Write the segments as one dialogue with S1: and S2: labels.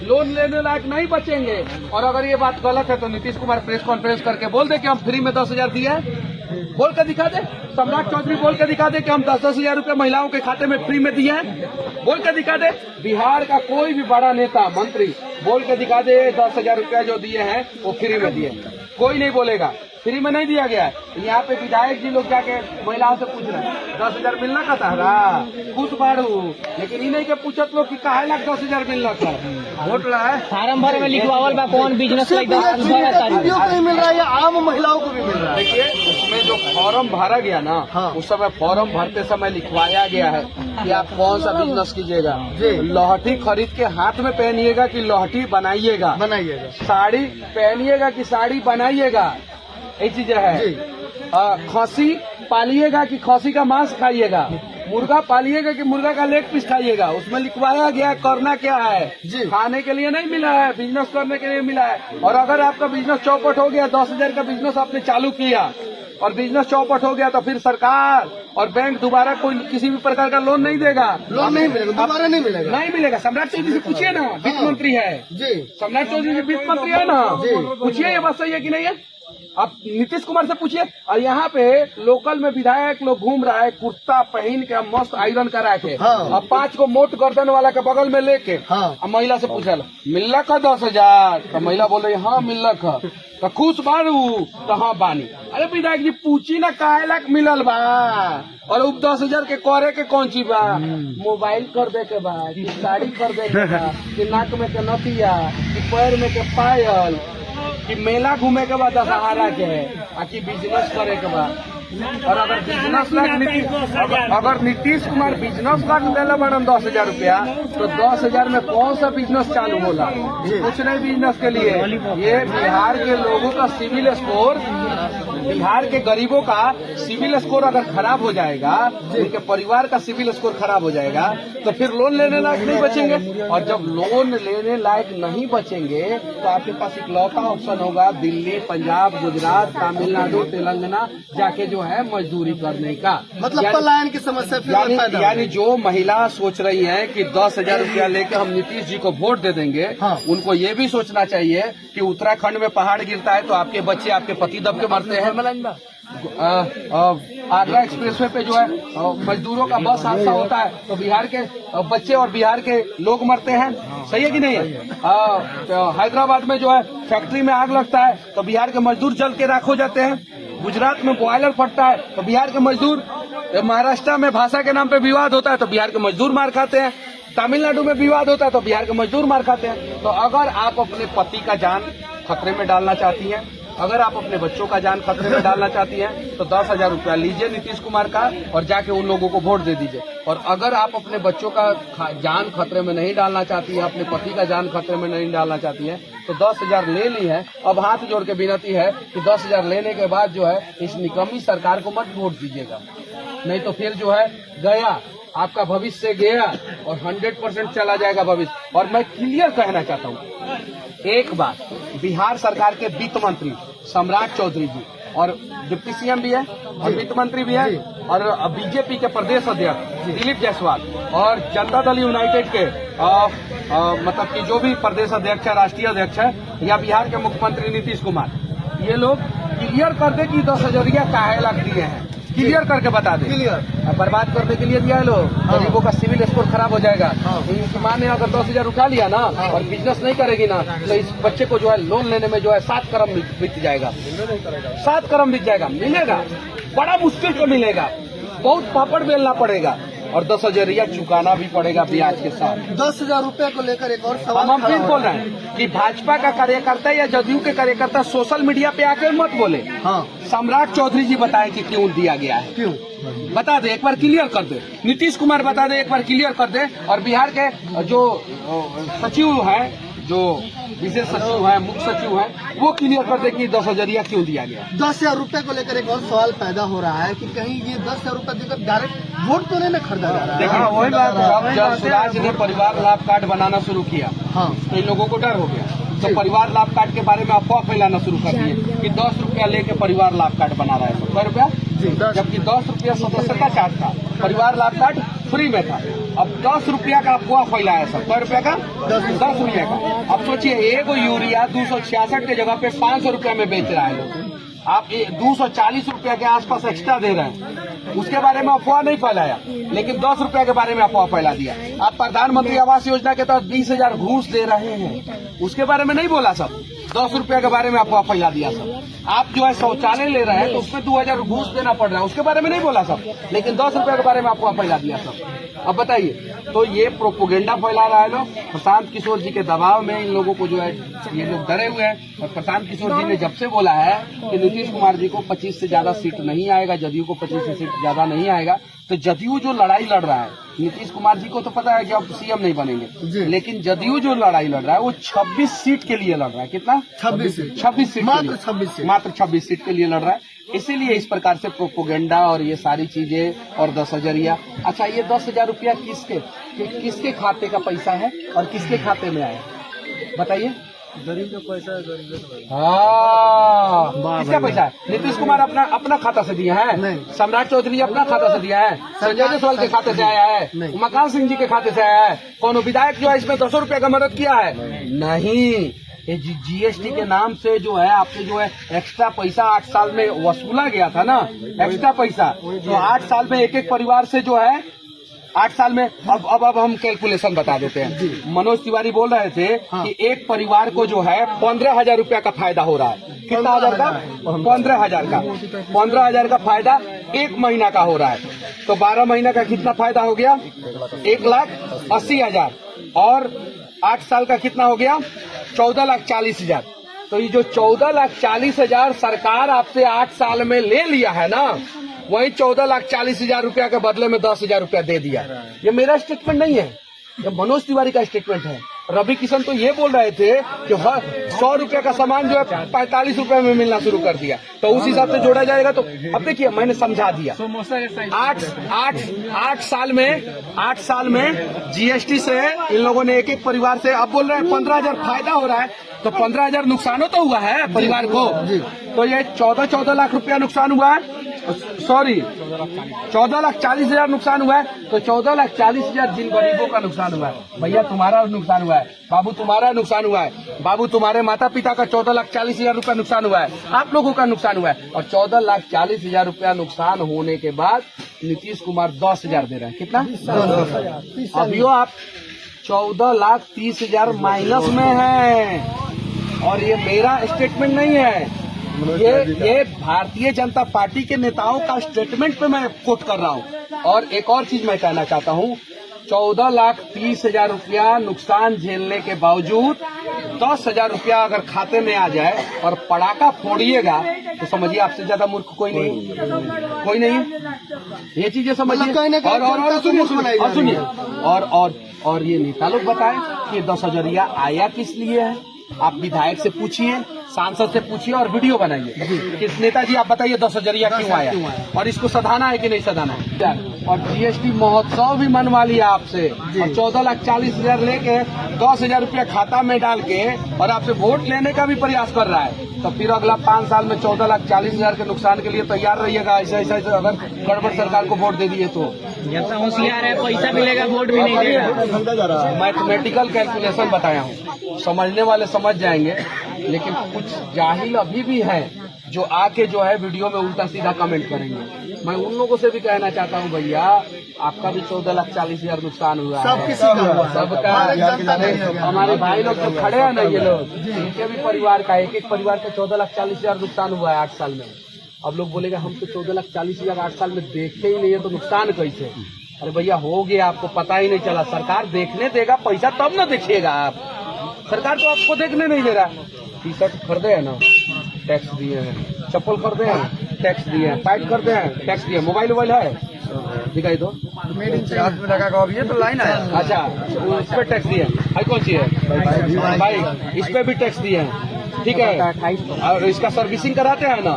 S1: Loan लेने लायक नहीं बचेंगे। और अगर ये बात गलत है तो नीतीश कुमार प्रेस कॉन्फ्रेंस करके बोल दे कि हम फ्री में 10,000 दिए हैं, बोल कर दिखा दे। सम्राट चौधरी बोल के दिखा दे कि हम 10-10 हजार रुपए महिलाओं के खाते में फ्री में दिए हैं, बोल के दिखा दे। बिहार का कोई भी बड़ा नेता मंत्री बोल के दिखा दे 10,000 रुपया जो दिए हैं वो फ्री में दिए। कोई नहीं बोलेगा फ्री में नहीं दिया गया है। यहाँ पे विधायक जी लोग जाके महिलाओं से पूछ रहे हैं 10,000 मिलना का तहरा खुश बाड़ू, लेकिन इन्हीं के पूछत लोग कि काहे लाख 10,000 मिलना का वोट रहा है।
S2: फार्म भर में लिखवावल बा कौन बिजनेस को
S3: नहीं मिल रहा है या आम महिलाओं को भी मिल रहा है।
S1: देखिए उसमें जो फॉर्म भरा गया ना, उस समय फॉर्म भरते समय लिखवाया गया है कि आप कौन सा बिजनेस कीजिएगा। लौहठी खरीद के हाथ में पहनिएगा कि लौहठी बनाइएगा, साड़ी पहनिएगा कि साड़ी बनाइएगा, ये चीजें है। खसी पालिएगा कि खसी का मांस खाइएगा, मुर्गा पालिएगा कि मुर्गा का लेग पीस खाइएगा। उसमें लिखवाया गया करना क्या है, खाने के लिए नहीं मिला है, बिजनेस करने के लिए मिला है। और अगर आपका बिजनेस चौपट हो गया, 10,000 का बिजनेस आपने चालू किया और बिजनेस चौपट हो गया तो फिर सरकार और बैंक दोबारा कोई किसी भी प्रकार का लोन नहीं देगा।
S3: लोन नहीं मिलेगा, दोबारा नहीं मिलेगा,
S1: नहीं मिलेगा। सम्राट चौधरी से पूछिए ना, वित्त मंत्री है
S3: जी।
S1: सम्राट चौधरी जी वित्त मंत्री है ना, पूछिए ये बात सही है कि नहीं है। आप नीतीश कुमार से पूछिए। और यहाँ पे लोकल में विधायक लोग घूम रहा है कुर्ता पहन के, मस्त आयरन करा के, और 5 को मोट गर्दन वाला के बगल में लेके महिला से पूछा मिलला का 10,000, तो महिला बोल रही हाँ मिलला का, तो खुश बारू तो हाँ बानी। अरे विधायक जी पूछी ना काहे लाख मिलल बा, और उप 10,000 के करे के कौन चीज बा, मोबाइल कर दे के बा कि साड़ी कर दे के बा कि नाक में के नथिया कि पैर में के पायल कि मेला घूमे के बाद दशहरा के है कि बिजनेस करे के बाद। और अगर बिजनेस अगर नीतीश कुमार बिजनेस लाख दिला बड़न 10,000 रुपया, तो 10,000 में कौन सा बिजनेस चालू होला, कुछ नहीं बिजनेस के लिए। ये बिहार के लोगों का सिविल स्कोर, बिहार के गरीबों का सिविल स्कोर अगर खराब हो जाएगा, उनके परिवार का सिविल स्कोर खराब हो जाएगा, तो फिर लोन लेने लायक नहीं बचेंगे। और जब लोन लेने लायक नहीं बचेंगे तो आपके पास इकलौता ऑप्शन होगा दिल्ली, पंजाब, गुजरात, तमिलनाडु, तेलंगाना जाके जो है मजदूरी करने का।
S3: मतलब पलायन की समस्या
S1: यानी जो महिला सोच रही है कि 10,000 रुपया लेकर हम नीतीश जी को वोट दे देंगे, उनको ये भी सोचना चाहिए कि उत्तराखंड में पहाड़ गिरता है तो आपके बच्चे आपके पति दब के मरते हैं। आगरा एक्सप्रेसवे पे जो है मजदूरों का बस हादसा होता है तो बिहार के बच्चे और बिहार के लोग मरते हैं, सही है कि नहीं है। तो हैदराबाद में जो है फैक्ट्री में आग लगता है तो बिहार के मजदूर जल के राख हो जाते हैं। गुजरात में बॉयलर फटता है तो बिहार के मजदूर, महाराष्ट्र में भाषा के नाम पे विवाद होता है तो बिहार के मजदूर मार खाते हैं, तमिलनाडु में विवाद होता है तो बिहार के मजदूर मार खाते हैं। तो अगर आप अपने पति का जान खतरे में डालना चाहती हैं, अगर आप अपने बच्चों का जान खतरे में डालना चाहती हैं, तो 10,000 रुपया लीजिए नीतीश कुमार का और जाके उन लोगों को वोट दे दीजिए। और अगर आप अपने बच्चों का जान खतरे में नहीं डालना चाहती है, अपने पति का जान खतरे में नहीं डालना चाहती है, तो 10,000 ले ली है। अब हाथ जोड़ के विनती है कि 10,000 लेने के बाद जो है इस निकम्मी सरकार को मत वोट दीजिएगा, नहीं तो फिर जो है गया आपका भविष्य गया और 100% चला जाएगा भविष्य। और मैं क्लियर कहना चाहता हूँ एक बात, बिहार सरकार के वित्त मंत्री सम्राट चौधरी जी और डिप्टी सीएम भी है और वित्त मंत्री भी है और बीजेपी के प्रदेश अध्यक्ष दिलीप जायसवाल और जनता दल यूनाइटेड के मतलब कि जो भी प्रदेश अध्यक्ष है, राष्ट्रीय अध्यक्ष है, या बिहार के मुख्यमंत्री नीतीश कुमार, ये लोग क्लियर कर दे कि 10,000 काहे लाख दिए हैं, क्लियर करके बता दे। बर्बाद करने के लिए दिया है लोग, गरीबों का सिविल स्कोर खराब हो जाएगा। तो इनकी मां ने अगर 10,000 उठा लिया ना और बिजनेस नहीं करेगी ना, तो इस बच्चे को जो है लोन लेने में जो है 7 करोड़ बीत जाएगा, 7 करोड़ बीत जाएगा। मिलेगा बड़ा मुश्किल से मिलेगा, बहुत पापड़ बेलना पड़ेगा और 10,000 चुकाना भी पड़ेगा ब्याज के साथ।
S3: 10,000 रुपए को लेकर एक और सवाल
S1: हम फिर बोल रहे हैं कि भाजपा का कार्यकर्ता या जदयू के कार्यकर्ता सोशल मीडिया पे आकर मत बोले। सम्राट चौधरी जी बताएं कि क्यों दिया गया है, क्यों बता दे, एक बार क्लियर कर दे। नीतीश कुमार बता दे, एक बार क्लियर कर दे। और बिहार के जो सचिव है, जो विशेष सचिव है, मुख्य सचिव है, वो क्लियर कर दे कि 10,000 क्यों दिया गया।
S3: 10,000 रुपए को लेकर एक और सवाल पैदा हो रहा है कि कहीं ये 10,000 रुपए देकर डायरेक्ट वोट तो नहीं खरीदा जा रहा है।
S1: देखिए वही बात, जब स्वराज ने परिवार लाभ कार्ड बनाना शुरू किया तो इन लोगों को डर हो गया, तो परिवार लाभ कार्ड के बारे में अफवाह फैलाना शुरू कर दिए कि 10 रुपया लेके परिवार लाभ कार्ड बना रहा है। 100 रुपया जबकि 10 रुपया सदस्यता चार्ज था। परिवार लाभ कार्ड फ्री में था। अब 10 रुपया का अफवाह फैलाया सब। 100 रुपया का 10 रुपया का। अब सोचिए एक यूरिया 266 के जगह पे 500 रुपया में बेच रहा है लोग। आप 240 रुपया के आसपास एक्स्ट्रा दे रहे हैं, उसके बारे में अफवाह नहीं फैलाया, लेकिन 10 रुपया के बारे में अफवाह फैला दिया। आप प्रधानमंत्री आवास योजना के तहत 20,000 घूस दे रहे हैं, उसके बारे में नहीं बोला सब। 10 रुपया के बारे में अफवाह फैला दिया सब। आप जो है शौचालय ले रहे हैं तो उसमें 2,000 घूस देना पड़ रहा है, उसके बारे में नहीं बोला सब, लेकिन 10 रुपया के बारे में अफवाह फैला दिया सब। अब बताइए, तो ये प्रोपोगेंडा फैला रहा है लोग। प्रशांत किशोर जी के दबाव में इन लोगों को जो है ये लोग डरे हुए हैं। और प्रशांत किशोर जी ने जब से बोला है कि नीतीश कुमार जी को 25 से ज्यादा सीट नहीं आएगा, जदयू को 25 से सीट ज्यादा नहीं आएगा, तो जदयू जो लड़ाई लड़ रहा है, नीतीश कुमार जी को तो पता है कि अब सीएम नहीं बनेंगे, लेकिन जदयू जो लड़ाई लड़ रहा है वो 26 सीट के लिए लड़ रहा है। कितना? 26 सीट, मात्र 26 सीट के लिए लड़ रहा है। इसीलिए इस प्रकार से प्रोपोगेंडा और ये सारी चीजें और 10,000। अच्छा, ये 10,000 रुपया किसके खाते का पैसा है और किसके खाते में आया बताइए?
S3: गरीब का पैसा है, गरीब का।
S1: हाँ, किसका पैसा है? नीतीश कुमार अपना खाता से दिया है? सम्राट चौधरी अपना खाता से दिया है? संजय जायसवाल के खाते से आया है? मकान सिंह जी के खाते से आया है? कौन विधायक जो है इसमें 200 रुपया का मदद किया है? नहीं। ये जीएसटी के नाम से जो है आपसे जो है एक्स्ट्रा पैसा 8 साल में वसूला गया था ना, एक्स्ट्रा पैसा। तो 8 साल में एक परिवार से जो है 8 साल में अब हम कैलकुलेशन बता देते हैं। मनोज तिवारी बोल रहे थे कि एक परिवार को जो है 15,000 रुपया का फायदा हो रहा है। कितना हजार का? 15,000 का। 15,000 का फायदा 1 महीना का हो रहा है, तो 12 महीना का कितना फायदा हो गया? 1,80,000। और 8 साल का कितना हो गया? 14,40,000। तो ये जो 14,40,000 सरकार आपसे 8 साल में ले लिया है ना, वही 14,40,000 रुपया के बदले में 10,000 रुपया दे दिया। ये मेरा स्टेटमेंट नहीं है, ये मनोज तिवारी का स्टेटमेंट है। रवि किशन तो ये बोल रहे थे कि 100 रुपया का सामान जो है 45 रुपए में मिलना शुरू कर दिया, तो उस हिसाब से जोड़ा जाएगा। तो अब देखिए, मैंने समझा दिया। 8 साल में जीएसटी से इन लोगों ने एक परिवार से, अब बोल रहे हैं 15,000 फायदा हो रहा है, तो 15,000 नुकसानों तो हुआ है परिवार को। तो ये 14 लाख रुपया नुकसान हुआ है, सॉरी 14,40,000 नुकसान हुआ है। तो 14,40,000 जिन गरीबों का नुकसान हुआ है, भैया तुम्हारा नुकसान हुआ है, बाबू तुम्हारा नुकसान हुआ है, बाबू तुम्हारे माता पिता का 14,40,000 रुपया नुकसान हुआ है, आप लोगों का नुकसान हुआ है। और 14,40,000 रुपया नुकसान होने के बाद नीतीश कुमार 10,000 दे रहे हैं। कितना? 10,000। अभियो आप 14,30,000 माइनस में है, और ये मेरा स्टेटमेंट नहीं है, ये भारतीय जनता पार्टी के नेताओं का स्टेटमेंट पे मैं कोट कर रहा हूँ। और एक और चीज मैं कहना चाहता हूँ, 14,30,000 रुपया नुकसान झेलने के बावजूद 10,000 रुपया अगर खाते में आ जाए और पटाखा फोड़िएगा, तो समझिए आपसे ज्यादा मूर्ख कोई नहीं है। ये चीजें समझिए। और सुनिए, और ये नेता लोग बताएं कि 10,000 आया किस लिए है। आप विधायक से पूछिए, सांसद से पूछिए और वीडियो बनाइए कि नेताजी आप बताइए 10,000 क्यों आया, और इसको सधाना है कि नहीं सधाना है। और जीएसटी महोत्सव भी मनवा लिया आपसे, और 14,40,000 लेके 10,000 रुपया खाता में डाल के और आपसे वोट लेने का भी प्रयास कर रहा है। तो फिर अगला 5 साल में 14,40,000 के नुकसान के लिए तैयार रहिएगा। ऐसा अगर गड़बड़ सरकार को वोट दे दिए तो
S2: होशियार है, पैसा मिलेगा, वोट भी नहीं देगा।
S1: मैथमेटिकल कैलकुलेशन बताया हूँ, समझने वाले समझ जाएंगे। लेकिन कुछ जाहिल अभी भी हैं जो आके जो है वीडियो में उल्टा सीधा कमेंट करेंगे। मैं उन लोगों से भी कहना चाहता हूँ, भैया आपका भी 14,40,000 नुकसान हुआ है, सबका। हमारे भाई लोग जो खड़े हैं ना, ये लोग, इनके भी परिवार का, एक परिवार का 14,40,000 नुकसान हुआ है 8 साल में। अब लोग बोलेगा हम तो 14,40,000 8 साल में देखे ही नहीं है, तो नुकसान कैसे? अरे भैया हो गया, आपको पता ही नहीं चला। सरकार देखने देगा पैसा तब न देखिएगा आप, सरकार तो आपको देखने नहीं दे रहा। टी शर्ट खरीदे हैं ना, टैक्स दिए हैं। चप्पल खरीदे हैं, टैक्स दिए हैं। पैक करते हैं, टैक्स दिए। मोबाइल है, दिखाई दो, मेड इन चार्ज में लगा अभी तो लाइन आया। अच्छा, उस पर टैक्स दिए हैं। भाई कौन सी है भाई, इस पे भी टैक्स दिए हैं, ठीक है। और इसका सर्विसिंग कराते हैं ना,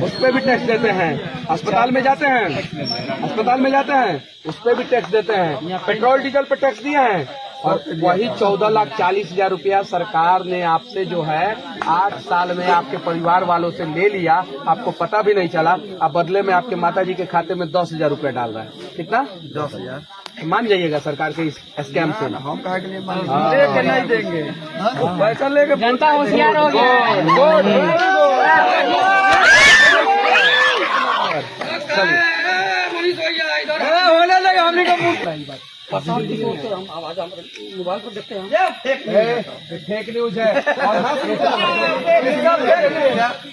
S1: उस पे भी टैक्स देते हैं। अस्पताल में जाते हैं, उस पे भी टैक्स देते हैं। पेट्रोल डीजल पे टैक्स दिए हैं, और वही 14,40,000 रुपया सरकार ने आपसे जो है 8 साल में आपके परिवार वालों से ले लिया, आपको पता भी नहीं चला। अब बदले में आपके माताजी के खाते में 10,000 रुपया डाल रहा है। कितना?
S3: 10,000
S1: मान जाइएगा सरकार के इस स्कैम से।
S3: हम कहा के लिए मान
S1: लेके नहीं देंगे, पैसा लेके
S2: जनता होशियार हो गया है।
S1: होने लगा हमने का मोबाइल पर देखते हैं। फेक न्यूज है और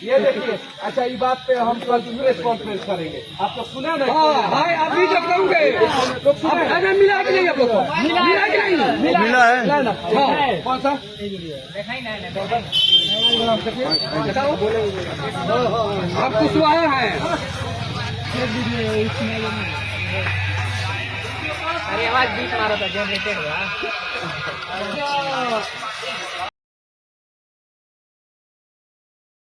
S1: ये देखिए। अच्छा, ये बात पे हम कल प्रेस कॉन्फ्रेंस करेंगे। आप लोग सुना नहीं? भाई अभी जब करूँगे लोग सुना मिला कि नहीं? आप लोग मिला कि नहीं? मिला है ना? कौन सा आप कुछ आया है?
S2: अरे आवाज बीच मारा था जनरेटेड हुआ।